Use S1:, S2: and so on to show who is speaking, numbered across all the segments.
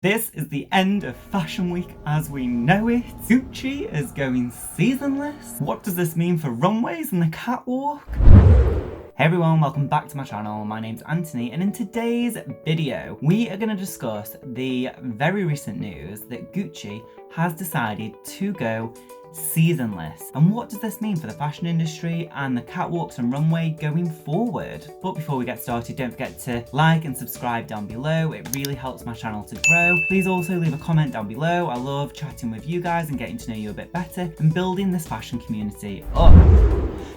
S1: This is the end of Fashion Week as we know it. Gucci is going seasonless. What does this mean for runways and the catwalk? Hey everyone, welcome back to my channel. My name's Anthony, and in today's video, we are going to discuss the very recent news that Gucci has decided to go seasonless. And what does this mean for the fashion industry and the catwalks and runway going forward? But before we get started, don't forget to like and subscribe down below. It really helps my channel to grow. Please also leave a comment down below. I love chatting with you guys and getting to know you a bit better and building this fashion community up.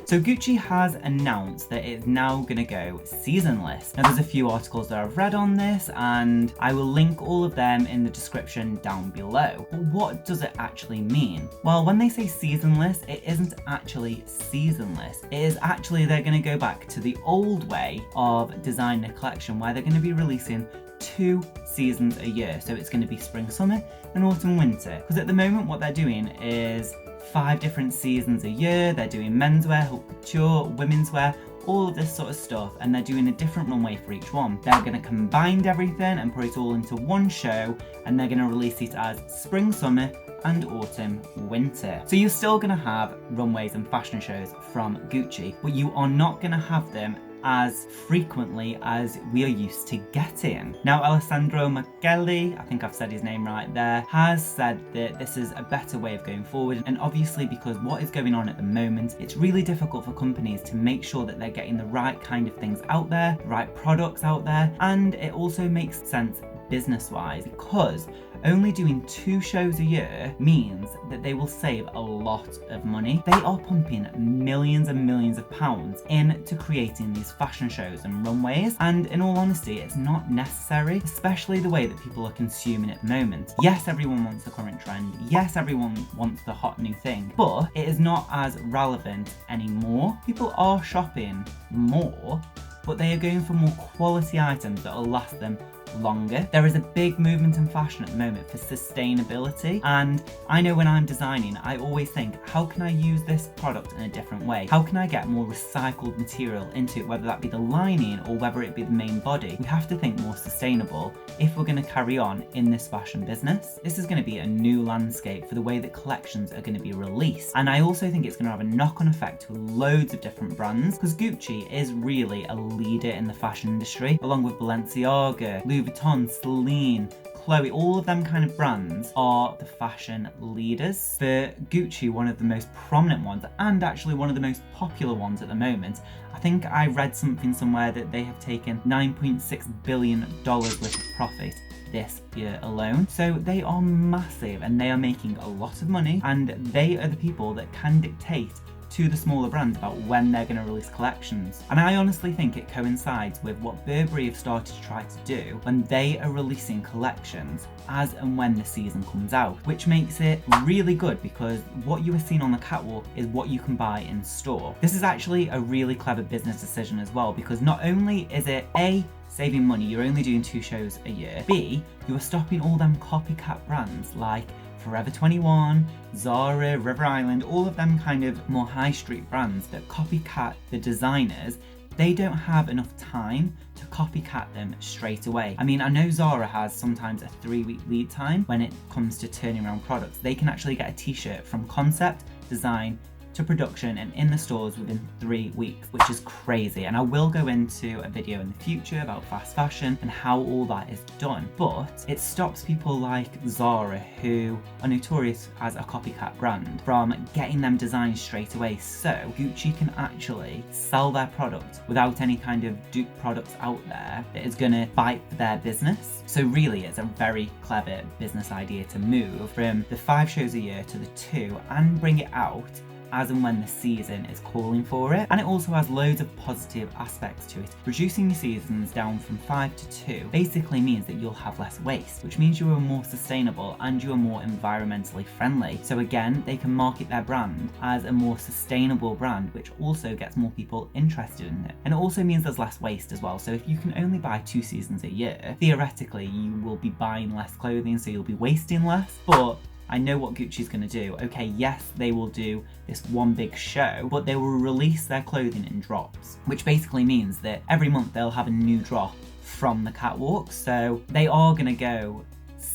S1: So Gucci has announced that it's now going to go seasonless. Now there's a few articles that I've read on this and I will link all of them in the description down below. But what does it actually mean? Well, when they say seasonless, it isn't actually seasonless. It is actually they're going to go back to the old way of designing a collection where they're going to be releasing 2 seasons a year. So it's going to be spring, summer and autumn, winter. Because at the moment what they're doing is 5 different seasons a year. They're doing menswear, haute couture, womenswear, all of this sort of stuff, and they're doing a different runway for each one. They're going to combine everything and put it all into one show, and they're going to release it as spring, summer and autumn, winter. So you're still going to have runways and fashion shows from Gucci, but you are not going to have them as frequently as we are used to getting. Now Alessandro Michele, I think I've said his name right there, has said that this is a better way of going forward, and obviously because what is going on at the moment, it's really difficult for companies to make sure that they're getting the right kind of things out there, the right products out there, and it also makes sense business-wise because only doing 2 shows a year means that they will save a lot of money. They are pumping millions and millions of pounds into creating these fashion shows and runways, and in all honesty, it's not necessary, especially the way that people are consuming at the moment. Yes, everyone wants the current trend. Yes, everyone wants the hot new thing, but it is not as relevant anymore. People are shopping more, but they are going for more quality items that will last them longer. There is a big movement in fashion at the moment for sustainability, and I know when I'm designing, I always think, how can I use this product in a different way? How can I get more recycled material into it, whether that be the lining or whether it be the main body? We have to think more sustainable if we're going to carry on in this fashion business. This is going to be a new landscape for the way that collections are going to be released, and I also think it's going to have a knock-on effect to loads of different brands, because Gucci is really a leader in the fashion industry, along with Balenciaga, Louis Vuitton, Celine, Chloe, all of them kind of brands are the fashion leaders. For Gucci, one of the most prominent ones, and actually one of the most popular ones at the moment, I think I read something somewhere that they have taken $9.6 billion worth of profit this year alone. So they are massive and they are making a lot of money, and they are the people that can dictate to the smaller brands about when they're going to release collections. And I honestly think it coincides with what Burberry have started to try to do when they are releasing collections as and when the season comes out, which makes it really good because what you are seeing on the catwalk is what you can buy in store. This is actually a really clever business decision as well, because not only is it A, saving money, you're only doing 2 shows a year, B, you are stopping all them copycat brands like Forever 21, Zara, River Island, all of them kind of more high street brands that copycat the designers. They don't have enough time to copycat them straight away. I mean, I know Zara has sometimes a 3-week lead time when it comes to turning around products. They can actually get a t-shirt from concept, design, to production and in the stores within 3 weeks, which is crazy. And I will go into a video in the future about fast fashion and how all that is done. But it stops people like Zara, who are notorious as a copycat brand, from getting them designs straight away. So Gucci can actually sell their product without any kind of dupe products out there that is going to fight for their business. So really, it's a very clever business idea to move from the 5 shows a year to the 2 and bring it out as and when the season is calling for it. And it also has loads of positive aspects to it. Reducing your seasons down from 5 to 2 basically means that you'll have less waste, which means you are more sustainable and you are more environmentally friendly. So again, they can market their brand as a more sustainable brand, which also gets more people interested in it. And it also means there's less waste as well. So if you can only buy 2 seasons a year, theoretically you will be buying less clothing, so you'll be wasting less. But I know what Gucci's going to do. Okay, yes, they will do this one big show, but they will release their clothing in drops, which basically means that every month they'll have a new drop from the catwalk. So they are going to go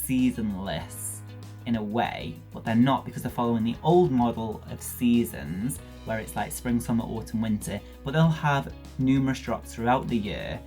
S1: seasonless in a way, but they're not, because they're following the old model of seasons where it's like spring, summer, autumn, winter, but they'll have numerous drops throughout the year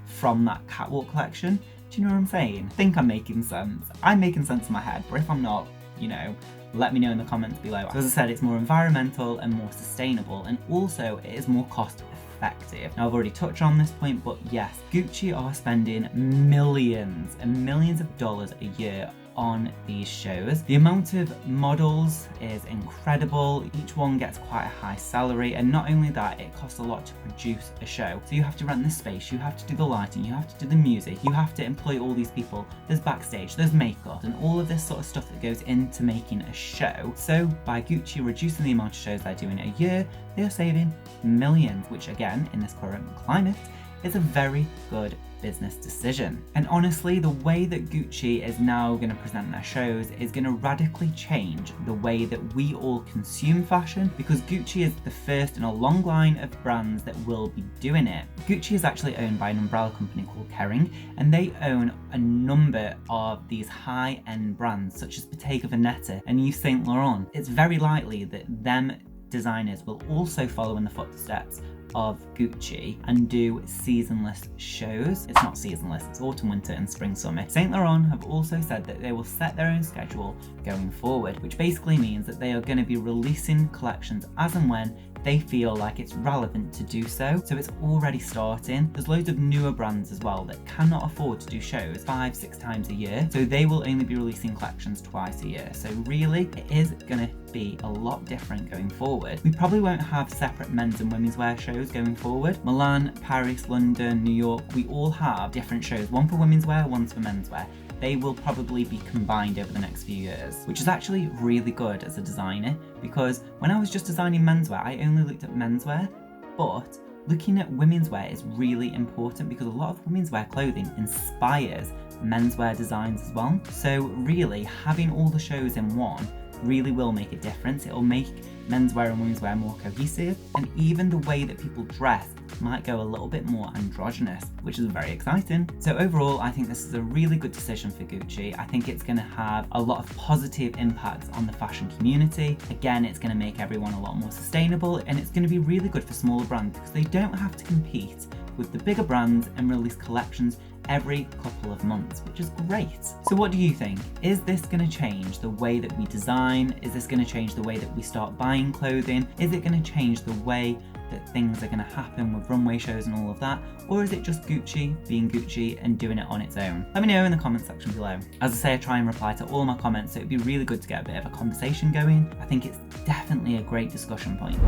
S1: from that catwalk collection. Do you know what I'm saying? I think I'm making sense. I'm making sense in my head, but if I'm not, you know, let me know in the comments below. So as I said, it's more environmental and more sustainable, and also it is more cost effective. Now I've already touched on this point, but yes, Gucci are spending millions and millions of dollars a year on these shows. The amount of models is incredible. Each one gets quite a high salary, and not only that, it costs a lot to produce a show. So you have to rent the space, you have to do the lighting, you have to do the music, you have to employ all these people. There's backstage, there's makeup, and all of this sort of stuff that goes into making a show. So by Gucci reducing the amount of shows they're doing a year, they are saving millions, which again, in this current climate, is a very good business decision. And honestly, the way that Gucci is now going to present their shows is going to radically change the way that we all consume fashion, because Gucci is the first in a long line of brands that will be doing it. Gucci is actually owned by an umbrella company called Kering, and they own a number of these high-end brands such as Bottega Veneta and Yves Saint Laurent. It's very likely that them designers will also follow in the footsteps of Gucci and do seasonless shows. It's not seasonless, it's autumn, winter and spring, summer. Saint Laurent have also said that they will set their own schedule going forward, which basically means that they are going to be releasing collections as and when they feel like it's relevant to do so. So it's already starting. There's loads of newer brands as well that cannot afford to do shows 5-6 times a year, so they will only be releasing collections twice a year. So really, it is going to be a lot different going forward. We probably won't have separate men's and women's wear shows going forward. Milan, Paris, London, New York, we all have different shows, one for women's wear, one's for men's wear. They will probably be combined over the next few years, which is actually really good as a designer, because when I was just designing menswear, I only looked at menswear, but looking at women's wear is really important because a lot of women's wear clothing inspires menswear designs as well. So really, having all the shows in one really will make a difference. It will make menswear and womenswear more cohesive, and even the way that people dress might go a little bit more androgynous, which is very exciting. So overall, I think this is a really good decision for Gucci. I think it's going to have a lot of positive impacts on the fashion community. Again, it's going to make everyone a lot more sustainable, and it's going to be really good for smaller brands because they don't have to compete with the bigger brands and release collections every couple of months, which is great. So what do you think? Is this going to change the way that we design? Is this going to change the way that we start buying clothing? Is it going to change the way that things are going to happen with runway shows and all of that? Or is it just Gucci being Gucci and doing it on its own? Let me know in the comment section below. As I say, I try and reply to all my comments, so it'd be really good to get a bit of a conversation going. I think it's definitely a great discussion point.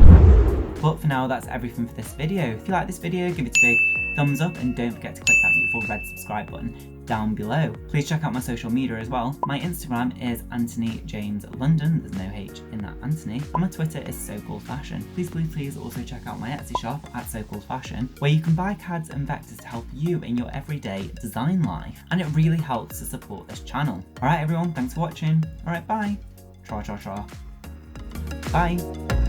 S1: But for now, that's everything for this video. If you like this video, give it a big thumbs up and don't forget to click that beautiful red subscribe button down below. Please check out my social media as well. My Instagram is Anthony James London, there's no H in that Anthony, and my Twitter is So Called Fashion. Please also check out my Etsy shop at So Called Fashion, where you can buy CADs and vectors to help you in your everyday design life, and it really helps to support this channel. Alright everyone, thanks for watching. Alright, bye. Cha cha cha. Bye.